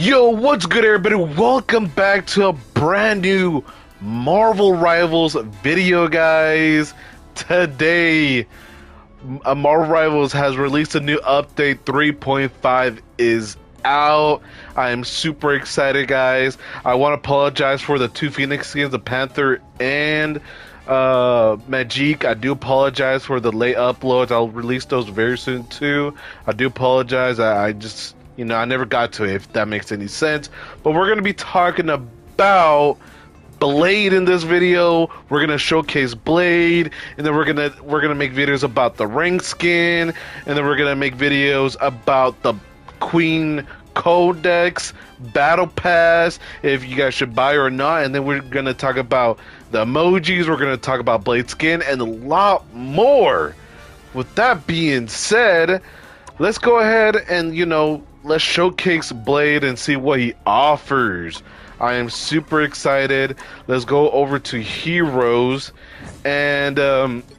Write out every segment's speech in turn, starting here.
Yo, what's good, everybody? Welcome back to a brand new Marvel Rivals video, guys. Today, Marvel Rivals has released a new update. 3.5 is out. I am super excited, guys. I want to apologize for the two Phoenix skins, the Panther and Magic. I do apologize for the late uploads. I'll release those very soon too. I do apologize. I just, I never got to it, if that makes any sense. But we're gonna be talking about Blade in this video. We're gonna showcase Blade, and then we're gonna make videos about the rank skin, and then we're gonna make videos about the Queen Codex Battle Pass, if you guys should buy or not, and then we're gonna talk about the emojis. We're gonna talk about Blade skin and a lot more. With that being said, let's go ahead and let's showcase Blade and see what he offers. I am super excited. Let's go over to Heroes, and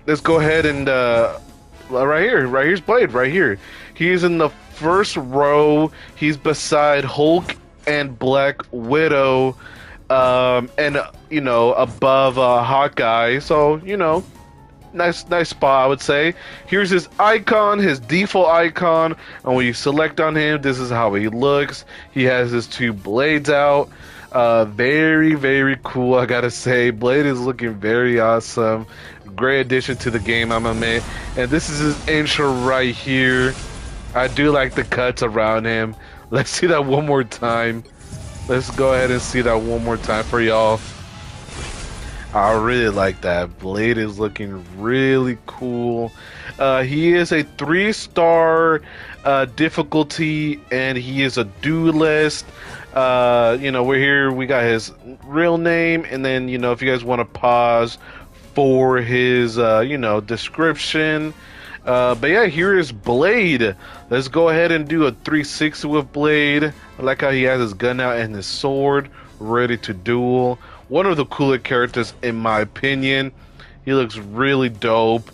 let's go ahead and right here's Blade. Right here, he's in the first row. He's beside Hulk and Black Widow, and above Hawkeye. So nice spot, I would say. Here's his icon, his default icon, and when you select on him, this is how he looks. He has his two blades out. Very cool, I gotta say. Blade is looking very awesome. Great addition to the game, I'm admit. And this is his intro right here. I do like the cuts around him. Let's see that one more time. Let's go ahead and see that one more time for y'all. I really like that. Blade is looking really cool. He is a 3-star difficulty, and he is a duelist. We're here. We got his real name, and then if you guys want to pause for his description. But yeah, here is Blade. Let's go ahead and do a 360 with Blade. I like how he has his gun out and his sword ready to duel. One of the cooler characters in my opinion. He looks really dope.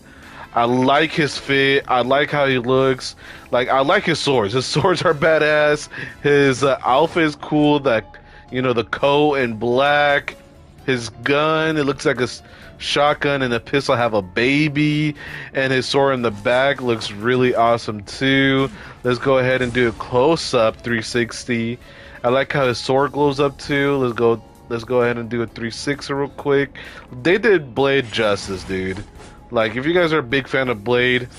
I like his fit. I like how he looks. I like his swords. His swords are badass. His outfit is cool. The coat in black. His gun, it looks like a shotgun, and the pistol have a baby. And his sword in the back looks really awesome too. Let's go ahead and do a close-up 360. I like how his sword glows up too. Let's go ahead and do a 360 real quick. They did Blade justice, dude. If you guys are a big fan of Blade,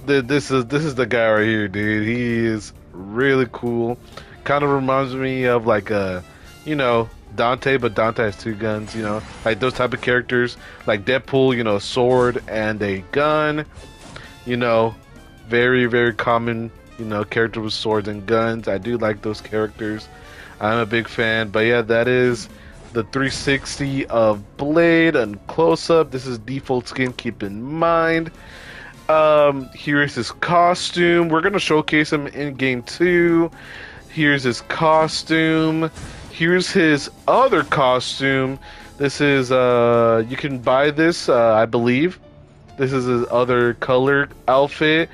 this is the guy right here, dude. He is really cool. Kind of reminds me of Dante, but Dante has two guns. Like those type of characters, like Deadpool. A sword and a gun. Very common. Character with swords and guns. I do like those characters. I'm a big fan. But yeah, that is the 360 of Blade and close-up. This is default skin, keep in mind. Here is his costume. We're gonna showcase him in game 2. Here's his costume. Here's his other costume. This is you can buy this, I believe. This is his other color outfit.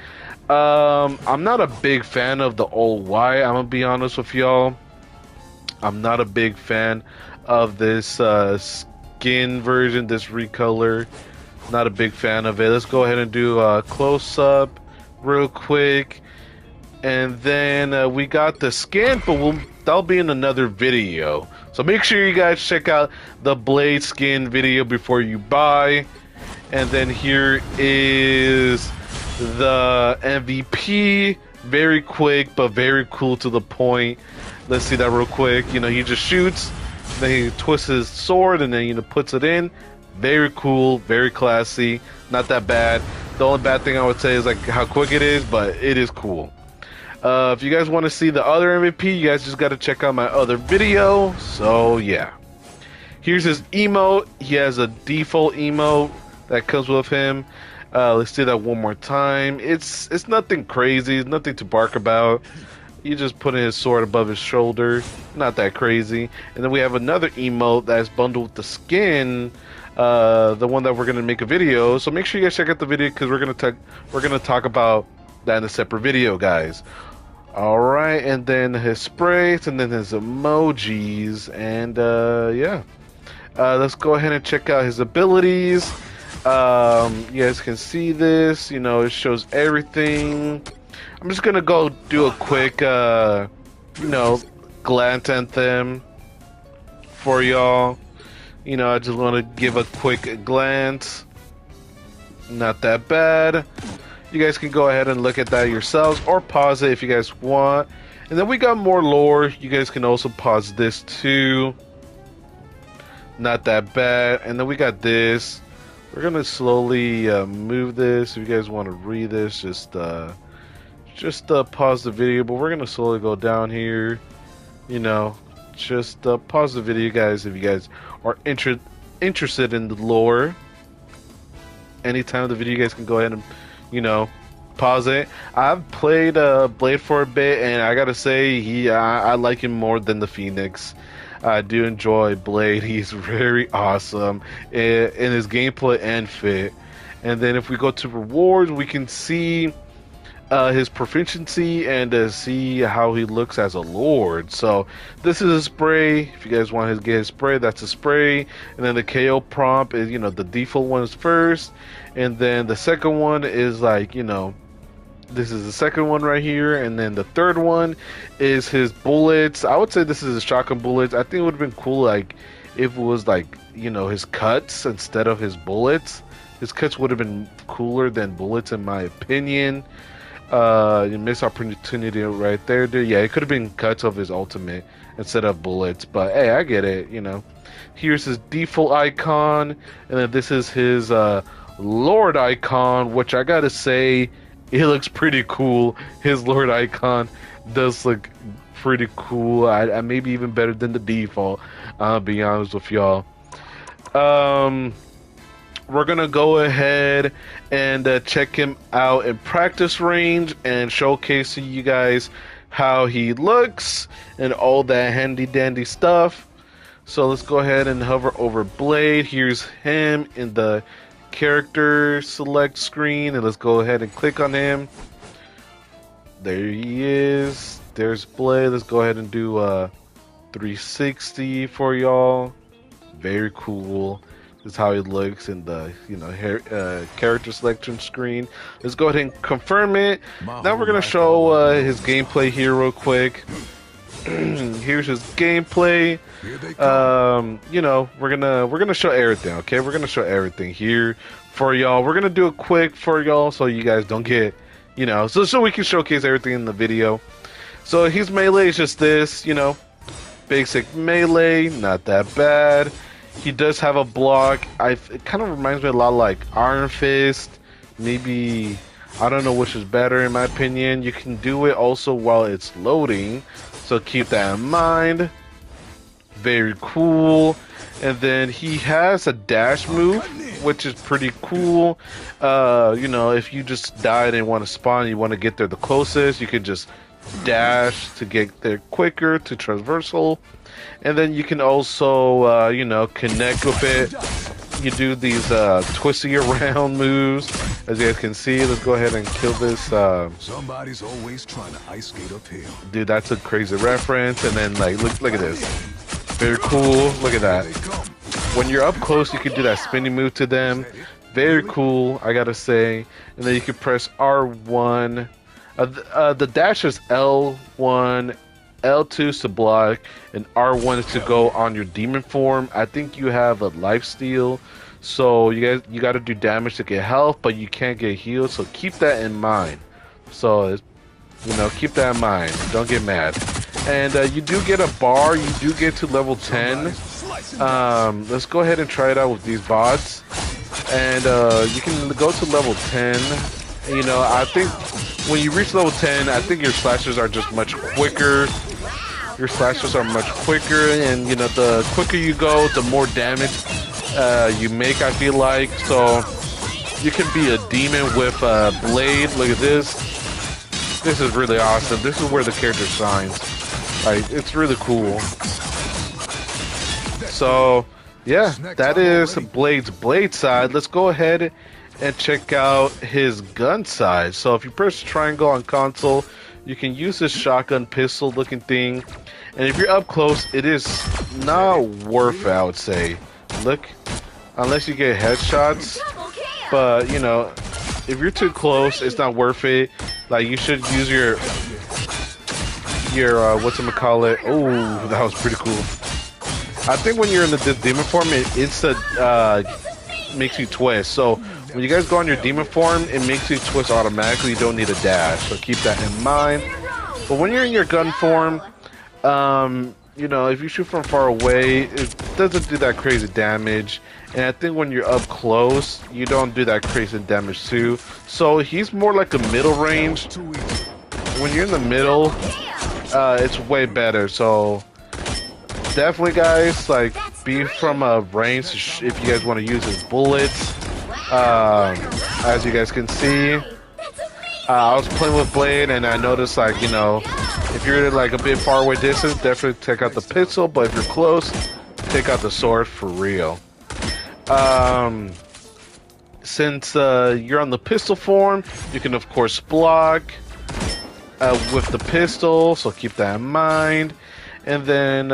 I'm not a big fan of the all white. I'm gonna be honest with y'all. I'm not a big fan of this skin version, this recolor. Not a big fan of it. Let's go ahead and do a close-up real quick. And then we got the skin, but that'll be in another video. So make sure you guys check out the Blade skin video before you buy. And then here is the MVP. Very quick, but very cool to the point. Let's see that real quick. He just shoots, then he twists his sword, and then puts it in. Very cool, very classy. Not that bad. The only bad thing I would say is how quick it is, but it is cool. If you guys want to see the other MVP, you guys just got to check out my other video. So yeah, here's his emote. He has a default emote that comes with him. Let's do that one more time. It's nothing crazy. It's nothing to bark about. You just put his sword above his shoulder. Not that crazy. And then we have another emote that's bundled with the skin. The one that we're gonna make a video. So make sure you guys check out the video because we're gonna talk about that in a separate video, guys. Alright, and then his sprays, and then his emojis, and yeah. Let's go ahead and check out his abilities. You guys can see this, you know, it shows everything. I'm just gonna go do a quick, you know, glance at them for y'all. You know, I just want to give a quick glance. Not that bad. You guys can go ahead and look at that yourselves, or pause it if you guys want. And then we got more lore. You guys can also pause this too. Not that bad. And then we got this. We're gonna slowly move this. If you guys want to read this, just pause the video. But we're gonna slowly go down here. You know, just pause the video, guys, if you guys are interested in the lore. Anytime the video, you guys can go ahead and, you know, pause it. I've played Blade for a bit, and I gotta say, I like him more than the Phoenix. I do enjoy Blade. He's very awesome in his gameplay and fit. And then if we go to rewards, we can see his proficiency and see how he looks as a lord. So this is a spray. If you guys want to get his spray, that's a spray. And then the KO prompt is, you know, the default one is first, and then the second one is like, you know, this is the second one right here, and then the third one is his bullets. I would say this is his shotgun bullets. I think it would have been cool, like, if it was like, you know, his cuts instead of his bullets. His cuts would have been cooler than bullets, in my opinion. You missed opportunity right there, dude. Yeah, it could have been cuts of his ultimate instead of bullets, but hey, I get it, you know. Here's his default icon, and then this is his Lord icon, which I gotta say, it looks pretty cool. His Lord icon does look pretty cool. I maybe even better than the default. I'll be honest with y'all. We're gonna go ahead and check him out in practice range and showcase to you guys how he looks and all that handy dandy stuff. So let's go ahead and hover over Blade. Here's him in the character select screen, and let's go ahead and click on him. There he is. There's Blade. Let's go ahead and do 360 for y'all. Very cool. This is how he looks in the, you know, character selection screen. Let's go ahead and confirm it. Now we're gonna show his gameplay here real quick. Here's his gameplay. You know, we're gonna show everything. Okay, we're gonna show everything here for y'all. We're gonna do it quick for y'all so you guys don't get, you know, so we can showcase everything in the video. So his melee is just this, you know, basic melee, not that bad. He does have a block. It kind of reminds me a lot of like Iron Fist. Maybe, I don't know which is better in my opinion. You can do it also while it's loading, so keep that in mind. Very cool. And then he has a dash move, which is pretty cool. You know, if you just died and want to spawn, you want to get there the closest, you can just dash to get there quicker to traversal. And then you can also, you know, connect with it. You do these twisty around moves, as you guys can see. Let's go ahead and kill this. Somebody's always trying to ice skate uphill. Dude, that's a crazy reference. And then, like, look at this. Very cool. Look at that. When you're up close, you can do that spinning move to them. Very cool, I gotta say. And then you can press R1. The dash is L1. L2 is to block, and R1 is to go on your demon form. I think you have a lifesteal, so you got to do damage to get health, but you can't get healed. So keep that in mind. So you know, keep that in mind. Don't get mad. And you do get a bar. You do get to level 10. Let's go ahead and try it out with these bots. And you can go to level 10. You know, I think when you reach level 10, I think your slashes are just much quicker. Your slashes are much quicker, and you know, the quicker you go, the more damage you make, I feel like. So you can be a demon with a blade. Look at this. This is really awesome. This is where the character shines. Like, it's really cool. So yeah, that is Blade's blade side. Let's go ahead and check out his gun side. So if you press triangle on console, you can use this shotgun pistol looking thing, and if you're up close, it is not worth it, I would say. Look, unless you get headshots, but you know, if you're too close, it's not worth it. Like, you should use your whatchamacallit. Oh, that was pretty cool. I think when you're in the demon form, it's makes you twist. So when you guys go on your demon form, it makes you twist automatically. You don't need a dash, so keep that in mind. But when you're in your gun form, you know, if you shoot from far away, it doesn't do that crazy damage. And I think when you're up close, you don't do that crazy damage too. So he's more like a middle range. When you're in the middle, it's way better. So definitely, guys, like, be from a range if you guys want to use his bullets. As you guys can see, I was playing with Blade, and I noticed, like, you know, if you're like a bit far away distance, definitely take out the pistol. But if you're close, take out the sword for real. Since you're on the pistol form, you can of course block with the pistol, so keep that in mind. And then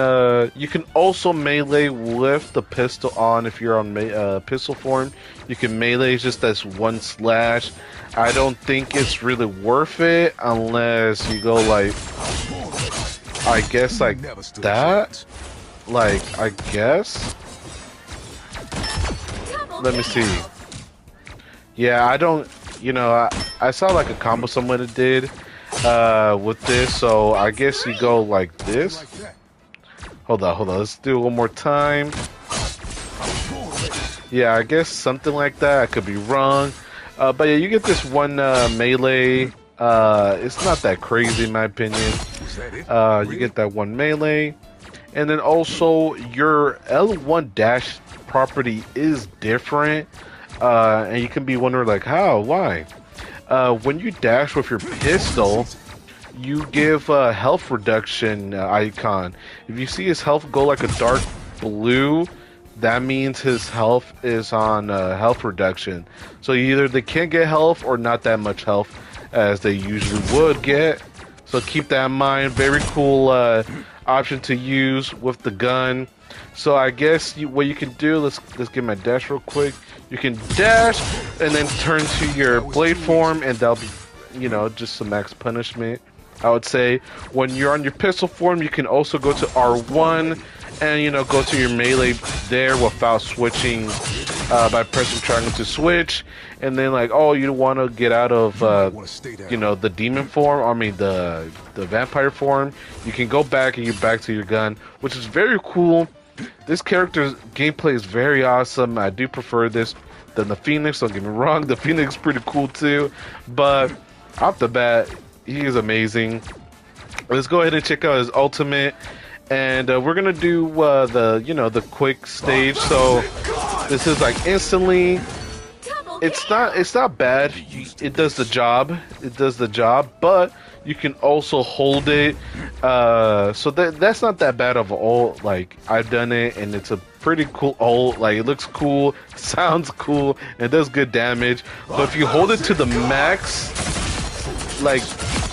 you can also melee with the pistol on. If you're on pistol form, you can melee just as one slash. I don't think it's really worth it unless you go like, I guess like that. Like, I guess. Let me see. Yeah, I don't, you know, I saw like a combo someone did with this, so I guess you go like this. Hold on, let's do it one more time. Yeah, I guess something like that. I could be wrong. But yeah, you get this one melee. It's not that crazy in my opinion. You get that one melee. And then also your L1 dash property is different. And you can be wondering like, how? Why? When you dash with your pistol, you give a health reduction icon. If you see his health go like a dark blue, that means his health is on health reduction. So either they can't get health or not that much health as they usually would get. So keep that in mind. Very cool option to use with the gun. So I guess what you can do, let's get my dash real quick. You can dash and then turn to your blade form, and that'll be, you know, just some max punishment. I would say when you're on your pistol form, you can also go to R1 and, you know, go to your melee there without switching by pressing triangle to switch. And then like, oh, you want to get out of you know, the demon form, I mean the vampire form, you can go back and you're back to your gun, which is very cool. This character's gameplay is very awesome. I do prefer this than the Phoenix, don't get me wrong. The Phoenix is pretty cool too, but off the bat, he is amazing. Let's go ahead and check out his ultimate, and we're gonna do the quick stage. So this is like instantly. It's not bad. It does the job. But you can also hold it. So that's not that bad of an ult. Like, I've done it, and it's a pretty cool ult. Like, it looks cool, sounds cool, and it does good damage. But if you hold it to the max, like,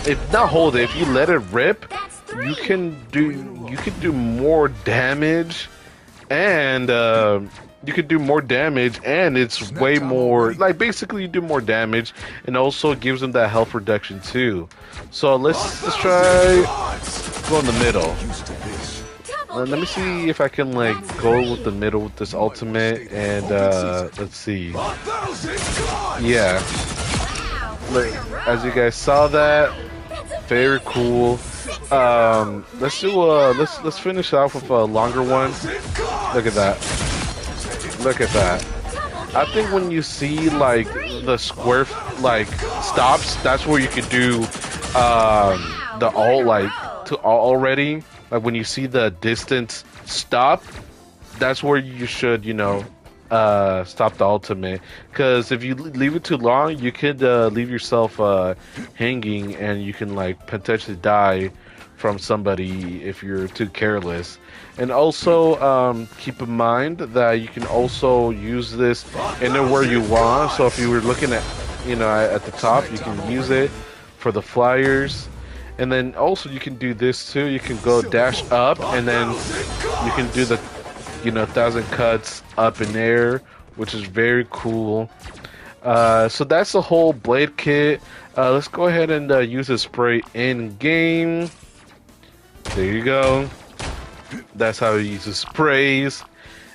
if not hold it, if you let it rip, you can do more damage, and you could do more damage, and it's way more, like, basically you do more damage, and also it gives them that health reduction too. So let's try go in the middle. Let me see if I can like go with the middle with this ultimate, and let's see. Yeah, look, as you guys saw that, very cool. Let's do let's finish off with a longer one. Look at that. Look at that. I think when you see like the square like stops, that's where you could do the ult, like to ult already. Like when you see the distance stop, that's where you should, you know, stop the ultimate. Because if you leave it too long, you could leave yourself hanging, and you can like potentially die from somebody if you're too careless. And also keep in mind that you can also use this anywhere you want. So if you were looking at, you know, at the top, you can use it for the flyers. And then also you can do this too. You can go dash up, and then you can do the 1,000 cuts up in air, which is very cool. So that's the whole blade kit. Let's go ahead and use the spray in game. There you go. That's how he uses sprays.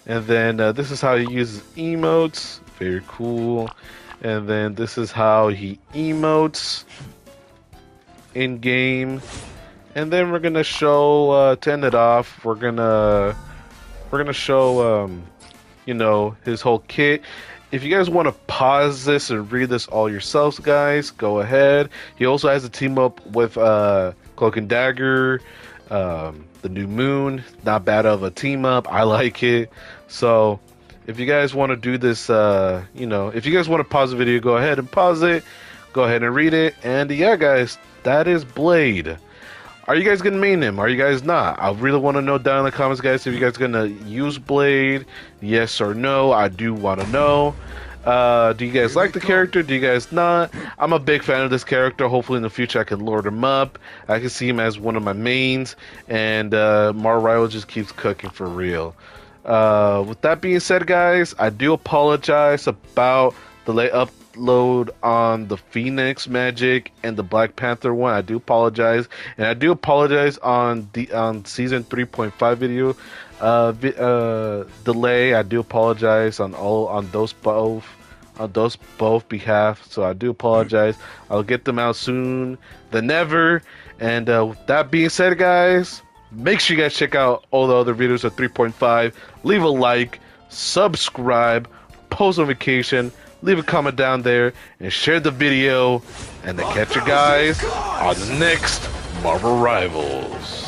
And then this is how he uses emotes. Very cool. And then this is how he emotes in game. And then we're gonna show to end it off. We're gonna show his whole kit. If you guys want to pause this and read this all yourselves, guys, go ahead. He also has a team up with Cloak and Dagger, the New Moon. Not bad of a team up. I like it. So if you guys want to do this, if you guys want to pause the video, go ahead and pause it. Go ahead and read it. And yeah, guys, that is Blade. Are you guys gonna main him? Are you guys not? I really want to know down in the comments, guys, if you guys gonna use Blade, yes or no. I do want to know. Do you guys like the character? Do you guys not? I'm a big fan of this character. Hopefully in the future I can lord him up. I can see him as one of my mains, and Marvel Rivals just keeps cooking for real. With that being said, guys, I do apologize about the late upload on the Phoenix Magic and the Black Panther one. I do apologize, and I do apologize on season 3.5 video delay. I do apologize on those both behalf. So I do apologize. I'll get them out soon than never. And with that being said, guys, make sure you guys check out all the other videos of 3.5. Leave a like, subscribe, post notification, leave a comment down there, and share the video. And to catch you guys on the next Marvel Rivals.